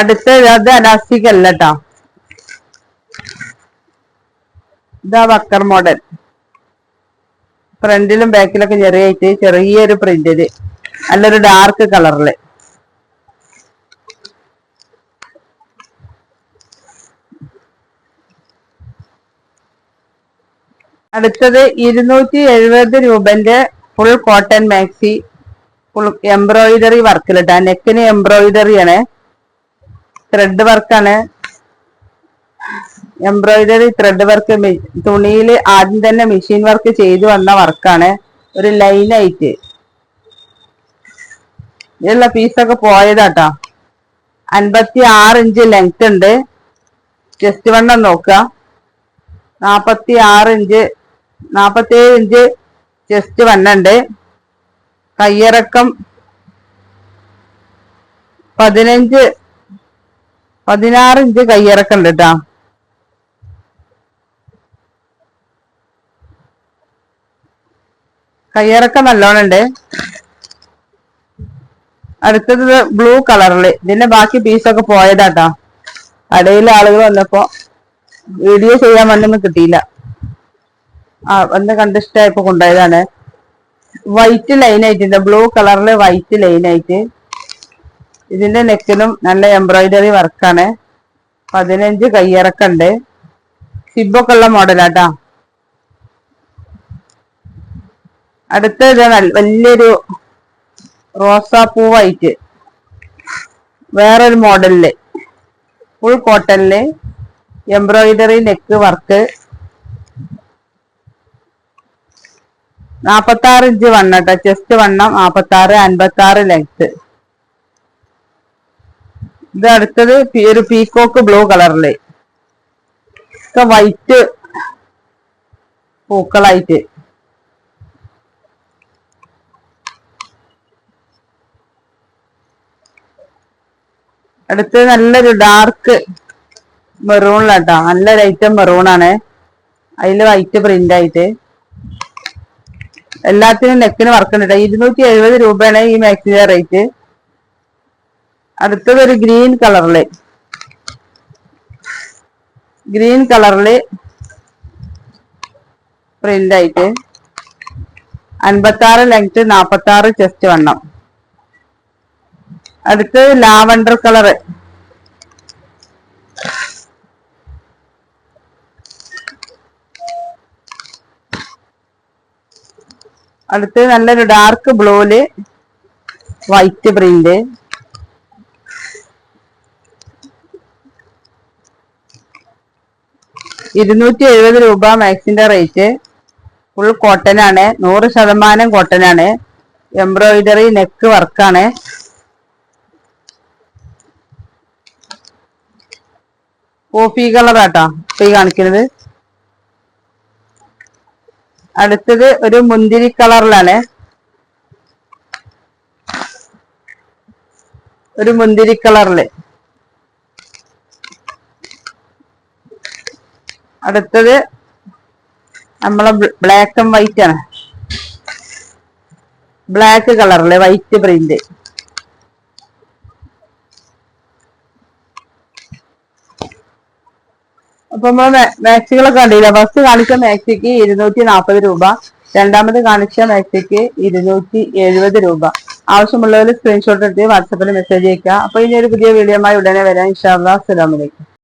അടുത്ത അത് അലാസ്റ്റിക് അല്ല കേട്ടോ, ഇതാ ബക്കർ മോഡൽ. ഫ്രണ്ടിലും ബാക്കിലൊക്കെ ചെറിയായിട്ട് ചെറിയൊരു പ്രിന്റില് നല്ലൊരു ഡാർക്ക് കളറില്. അടുത്തത് 270 രൂപന്റെ full cotton maxi, full embroidery വർക്കിലിട്ടാ. നെക്കിന് എംബ്രോയിഡറി ആണ്, ത്രെഡ് വർക്കാണ്. എംബ്രോയിഡറി ത്രെഡ് വർക്ക് തുണിയിൽ ആദ്യം തന്നെ മെഷീൻ വർക്ക് ചെയ്തു വന്ന വർക്കാണ്. ഒരു ലൈനായിട്ട് ഇതിലുള്ള പീസൊക്കെ പോയതാട്ടാ. 56 ഇഞ്ച് ലെങ്ത് ഉണ്ട്. ചെസ്റ്റ് വണ്ണം നോക്കുക, 46 ഇഞ്ച് 47 ഇഞ്ച് ചെസ്റ്റ് വണ്ണുണ്ട്. കയ്യിറക്കം 16 ഇഞ്ച് കയ്യിറക്കം ഉണ്ട് കേട്ടാ. കയ്യിറക്കം നല്ലോണം ഉണ്ട്. അടുത്തത് ബ്ലൂ കളറില്, ഇതിന്റെ ബാക്കി പീസൊക്കെ പോയതാട്ടാ. കടയിൽ ആളുകൾ വന്നപ്പോ വീഡിയോ ചെയ്യാൻ വേണ്ടൊന്നും കിട്ടിയില്ല, വന്ന് കണ്ടിഷ്ടമായപ്പോ കൊണ്ടുപോയതാണ്. വൈറ്റ് ലൈൻ ആയിട്ടുണ്ട്, ബ്ലൂ കളറില് വൈറ്റ് ലൈൻ ആയിട്ട്. ഇതിന്റെ നെക്കിലും നല്ല എംബ്രോയിഡറി വർക്കാണ്. 15 കയ്യിറക്കുണ്ട്. സിബൊക്കെ ഉള്ള മോഡലാട്ടാ. അടുത്ത വലിയൊരു റോസാപ്പൂവായിട്ട് വേറൊരു മോഡലില് ഫുൾ കോട്ടണില് എംബ്രോയിഡറി നെക്ക് വർക്ക്. 46 ഇഞ്ച് വണ്ണട്ടോ, ചെസ്റ്റ് വണ്ണം 46, 56 ലെങ്ത്. ഇത് അടുത്തത് ഒരു പീക്കോക്ക് ബ്ലൂ കളറില്, വൈറ്റ് പൂക്കളായിട്ട്. അടുത്തത് നല്ലൊരു ഡാർക്ക് മെറൂണിലാട്ടോ, നല്ലൊരു ഐറ്റം മെറൂണാണ്, അതിൽ വൈറ്റ് പ്രിന്റ് ആയിട്ട്. എല്ലാത്തിനും നെക്കിന് വർക്കുണ്ട്. 270 രൂപയാണ് ഈ മാക്സിന്റെ റേറ്റ്. അടുത്തത് ഒരു ഗ്രീൻ കളറില് പ്രിന്റ് ആയിട്ട്. 56 ലെങ്ത്, 46 ചെസ്റ്റ് വണ്ണം. അടുത്തത് ലാവണ്ടർ കളറ്, അടുത്തത് നല്ലൊരു ഡാർക്ക് ബ്ലൂല് വൈറ്റ് പ്രിന്റ്. രൂപ മാക്സിന്റെ റേറ്റ്. ഫുൾ കോട്ടൺ ആണ്, 100% കോട്ടൺ ആണ്. എംബ്രോയിഡറി നെക്ക് വർക്കാണ്. കോഫി കളറാട്ടാ ഇപ്പൊ ഈ കാണിക്കുന്നത്. അടുത്തത് ഒരു മുന്തിരി കളറിലാണ്, ഒരു മുന്തിരി കളറില്. അടുത്തത് നമ്മളെ ബ്ലാക്ക് ആൻഡ് വൈറ്റ് ആണ്, ബ്ലാക്ക് കളറില് വൈറ്റ് പ്രിന്റ്. അപ്പൊ നമ്മള് മാക്സികളൊക്കെ കണ്ടില്ല. ഫസ്റ്റ് കാണിച്ച മാക്സിക്ക് 240 രൂപ, രണ്ടാമത് കാണിച്ച മാക്സിക്ക് 270 രൂപ. ആവശ്യമുള്ളവർ സ്ക്രീൻഷോട്ട് എടുത്ത് വാട്സാപ്പിൽ മെസ്സേജ് അയക്കുക. അപ്പൊ ഇനി ഒരു പുതിയ വീഡിയോയുമായി ഉടനെ വരാം. ഇൻഷാ അല്ലാഹ്. അസ്സലാമു അലൈക്കും.